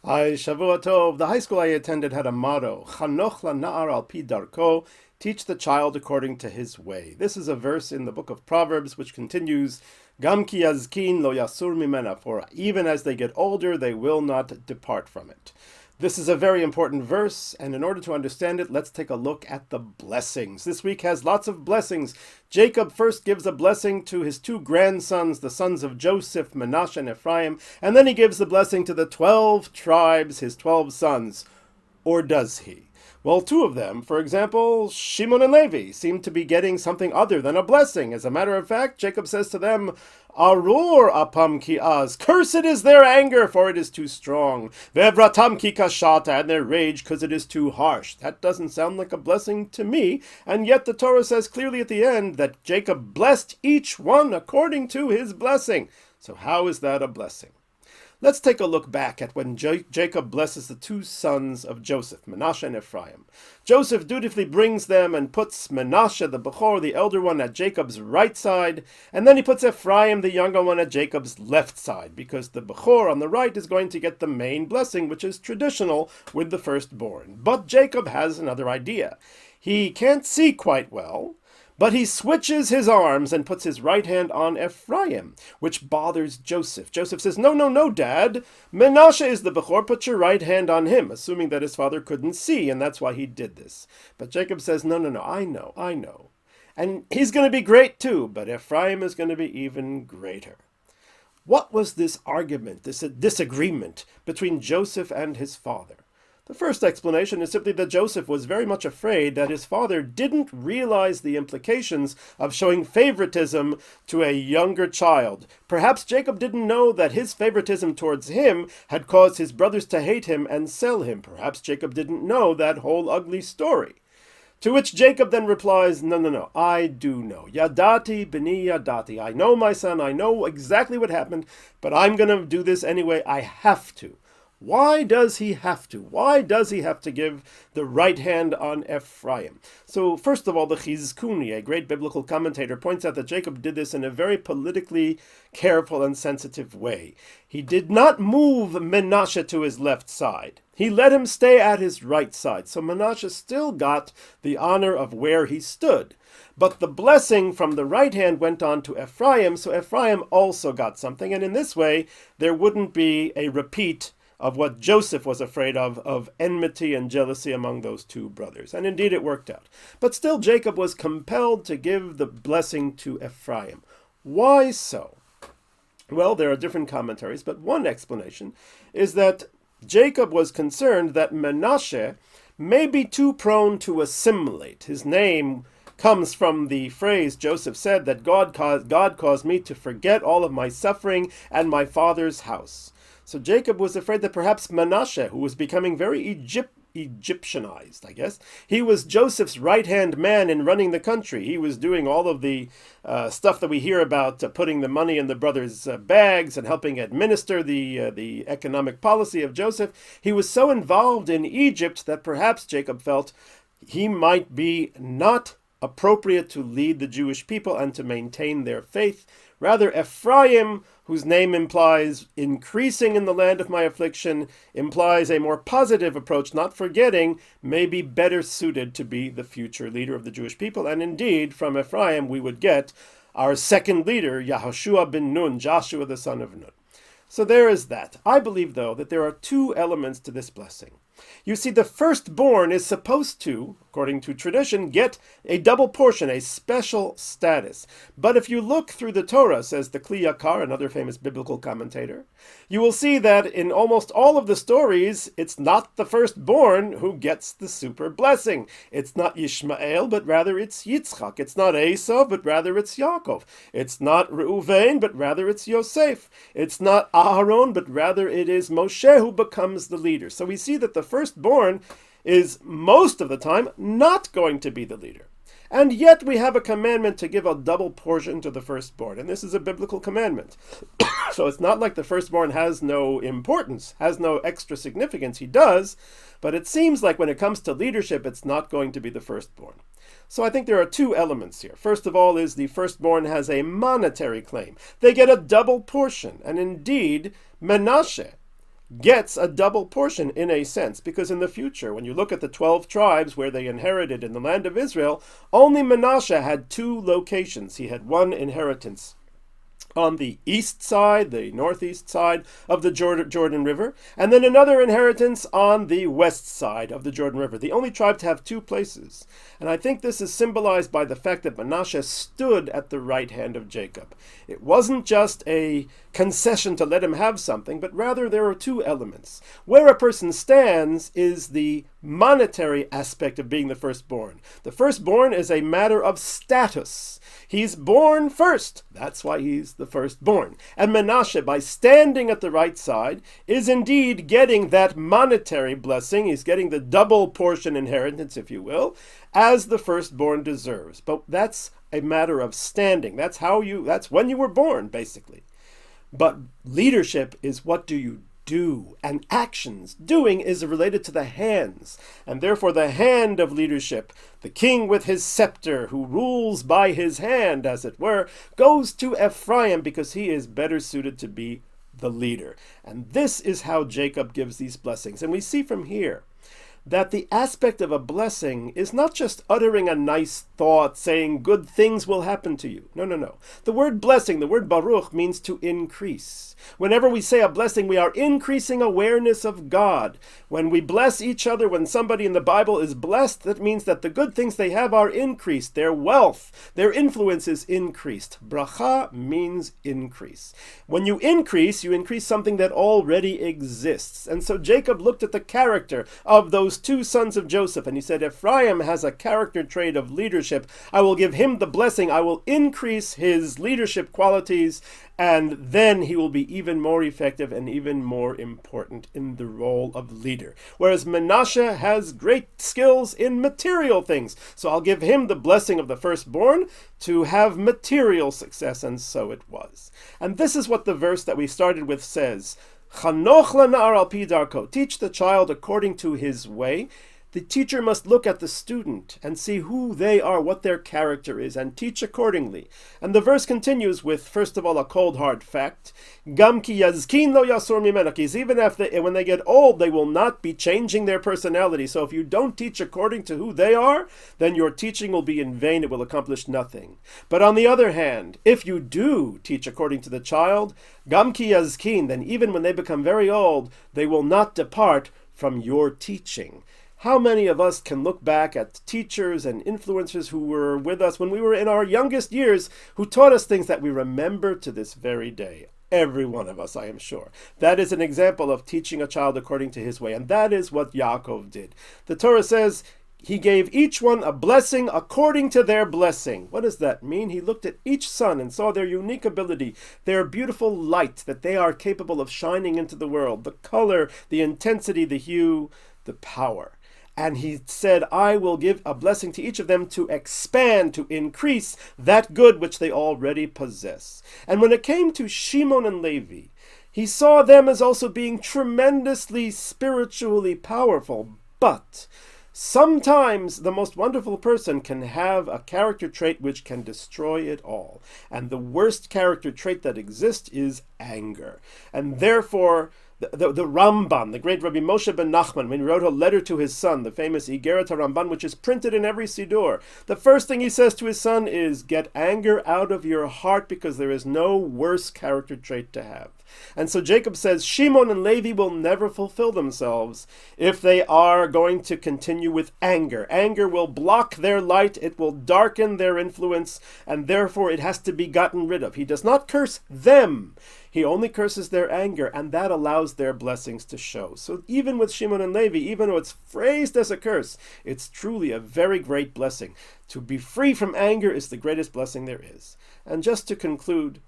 Hi, Shavua Tov. The high school I attended had a motto, Chanoch la'na'ar al pi darko, teach the child according to his way. This is a verse in the book of Proverbs which continues, Gam ki yazkin lo yasur mimena, for even as they get older, they will not depart from it. This is a very important verse, and in order to understand it, let's take a look at the blessings. This week has lots of blessings. Jacob first gives a blessing to his two grandsons, the sons of Joseph, Manasseh and Ephraim, and then he gives the blessing to the 12 tribes, his 12 sons. Or does he? Well, two of them, for example, Shimon and Levi, seem to be getting something other than a blessing. As a matter of fact, Jacob says to them, Arur apam ki az, cursed is their anger, for it is too strong. Vevratam ki kashata, and their rage, because it is too harsh. That doesn't sound like a blessing to me, and yet the Torah says clearly at the end that Jacob blessed each one according to his blessing. So how is that a blessing? Let's take a look back at when Jacob blesses the two sons of Joseph, Manasseh and Ephraim. Joseph dutifully brings them and puts Manasseh, the Bechor, the elder one, at Jacob's right side, and then he puts Ephraim, the younger one, at Jacob's left side, because the Bechor on the right is going to get the main blessing, which is traditional with the firstborn. But Jacob has another idea. He can't see quite well, but he switches his arms and puts his right hand on Ephraim, which bothers Joseph. Joseph says, No, no, no, Dad. Menashe is the Bechor. Put your right hand on him, assuming that his father couldn't see, and that's why he did this. But Jacob says, No, no, no, I know. And he's going to be great too, but Ephraim is going to be even greater. What was this argument, this disagreement between Joseph and his father? The first explanation is simply that Joseph was very much afraid that his father didn't realize the implications of showing favoritism to a younger child. Perhaps Jacob didn't know that his favoritism towards him had caused his brothers to hate him and sell him. Perhaps Jacob didn't know that whole ugly story. To which Jacob then replies, No, I do know. Yadati b'ni yadati. I know, my son, I know exactly what happened, but I'm going to do this anyway. I have to. Why does he have to? Why does he have to give the right hand on Ephraim? So, first of all, the Chizkuni, a great biblical commentator, points out that Jacob did this in a very politically careful and sensitive way. He did not move Menashe to his left side. He let him stay at his right side. So Menashe still got the honor of where he stood. But the blessing from the right hand went on to Ephraim, so Ephraim also got something. And in this way, there wouldn't be a repeat of what Joseph was afraid of enmity and jealousy among those two brothers. And indeed it worked out. But still Jacob was compelled to give the blessing to Ephraim. Why so? Well, there are different commentaries, but one explanation is that Jacob was concerned that Menashe may be too prone to assimilate. His name comes from the phrase Joseph said that God caused me to forget all of my suffering and my father's house. So Jacob was afraid that perhaps Manasseh, who was becoming very Egyptianized, I guess, he was Joseph's right-hand man in running the country. He was doing all of the stuff that we hear about, putting the money in the brothers' bags and helping administer the economic policy of Joseph. He was so involved in Egypt that perhaps Jacob felt he might be not appropriate to lead the Jewish people and to maintain their faith. Rather, Ephraim, whose name implies increasing in the land of my affliction, implies a more positive approach, not forgetting, may be better suited to be the future leader of the Jewish people. And indeed, from Ephraim, we would get our second leader, Yahoshua ben Nun, Joshua the son of Nun. So there is that. I believe, though, that there are two elements to this blessing. You see, the firstborn is supposed to, according to tradition, get a double portion, a special status. But if you look through the Torah, says the Kli Yakar, another famous biblical commentator, you will see that in almost all of the stories, it's not the firstborn who gets the super blessing. It's not Yishmael, but rather it's Yitzchak. It's not Esau, but rather it's Yaakov. It's not Reuven, but rather it's Yosef. It's not Aharon, but rather it is Moshe who becomes the leader. So we see that the firstborn is most of the time not going to be the leader. And yet we have a commandment to give a double portion to the firstborn. And this is a biblical commandment. So it's not like the firstborn has no importance, has no extra significance. He does. But it seems like when it comes to leadership, it's not going to be the firstborn. So I think there are two elements here. First of all is the firstborn has a monetary claim. They get a double portion. And indeed, Menashe gets a double portion in a sense, because in the future, when you look at the 12 tribes where they inherited in the land of Israel, only Manasseh had 2 locations. He had one inheritance on the east side, the northeast side of the Jordan River, and then another inheritance on the west side of the Jordan River. The only tribe to have 2 places. And I think this is symbolized by the fact that Manasseh stood at the right hand of Jacob. It wasn't just a concession to let him have something, but rather there are 2 elements. Where a person stands is the monetary aspect of being the firstborn. The firstborn is a matter of status. He's born first. That's why he's the firstborn. And Manasseh, by standing at the right side, is indeed getting that monetary blessing. He's getting the double portion inheritance, if you will, as the firstborn deserves. But that's a matter of standing. That's when you were born, basically. But leadership is, what do you do? And actions. Doing is related to the hands. And therefore the hand of leadership, the king with his scepter, who rules by his hand, as it were, goes to Ephraim because he is better suited to be the leader. And this is how Jacob gives these blessings. And we see from here that the aspect of a blessing is not just uttering a nice thought, saying good things will happen to you. No. The word blessing, the word baruch, means to increase. Whenever we say a blessing, we are increasing awareness of God. When we bless each other, when somebody in the Bible is blessed, that means that the good things they have are increased. Their wealth, their influence is increased. Bracha means increase. When you increase something that already exists. And so Jacob looked at the character of those 2 sons of Joseph, and he said, Ephraim has a character trait of leadership. I will give him the blessing. I will increase his leadership qualities, and then he will be even more effective and even more important in the role of leader. Whereas Manasseh has great skills in material things. So I'll give him the blessing of the firstborn to have material success, and so it was. And this is what the verse that we started with says. Chanoch lana'ar al pi darko. Teach the child according to his way. The teacher must look at the student and see who they are, what their character is, and teach accordingly. And the verse continues with, first of all, a cold hard fact. Gam ki yazkin lo yasur mimeno. Even when they get old, they will not be changing their personality. So if you don't teach according to who they are, then your teaching will be in vain. It will accomplish nothing. But on the other hand, if you do teach according to the child, gam ki yazkin, then even when they become very old, they will not depart from your teaching. How many of us can look back at teachers and influencers who were with us when we were in our youngest years, who taught us things that we remember to this very day? Every one of us, I am sure. That is an example of teaching a child according to his way, and that is what Yaakov did. The Torah says he gave each one a blessing according to their blessing. What does that mean? He looked at each son and saw their unique ability, their beautiful light that they are capable of shining into the world, the color, the intensity, the hue, the power. And he said, I will give a blessing to each of them to expand, to increase that good which they already possess. And when it came to Shimon and Levi, he saw them as also being tremendously spiritually powerful. But sometimes the most wonderful person can have a character trait which can destroy it all. And the worst character trait that exists is anger. And therefore, the Ramban, the great Rabbi Moshe ben Nachman, when he wrote a letter to his son, the famous Igeret HaRamban, which is printed in every Siddur, the first thing he says to his son is, get anger out of your heart, because there is no worse character trait to have. And so Jacob says, Shimon and Levi will never fulfill themselves if they are going to continue with anger. Anger will block their light, it will darken their influence, and therefore it has to be gotten rid of. He does not curse them. He only curses their anger, and that allows their blessings to show. So even with Shimon and Levi, even though it's phrased as a curse, it's truly a very great blessing. To be free from anger is the greatest blessing there is. And just to conclude,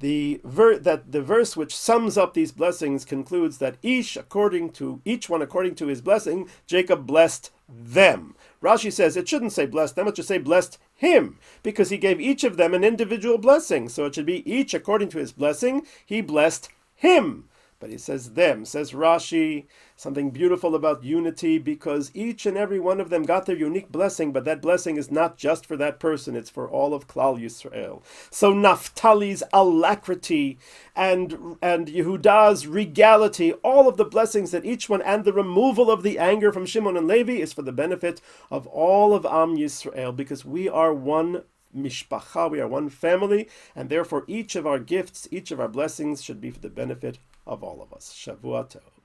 the verse which sums up these blessings concludes that each one according to his blessing, Jacob blessed them. Rashi says it shouldn't say blessed them, it should say blessed him, because he gave each of them an individual blessing. So it should be each according to his blessing, he blessed him. but he says them. Says Rashi, something beautiful about unity, because each and every one of them got their unique blessing, but that blessing is not just for that person, it's for all of Klal Yisrael. So Naphtali's alacrity and Yehuda's regality, all of the blessings that each one, and the removal of the anger from Shimon and Levi is for the benefit of all of Am Yisrael, because we are one mishpacha, we are one family, and therefore each of our gifts, each of our blessings should be for the benefit of all of us. Shavua Tov.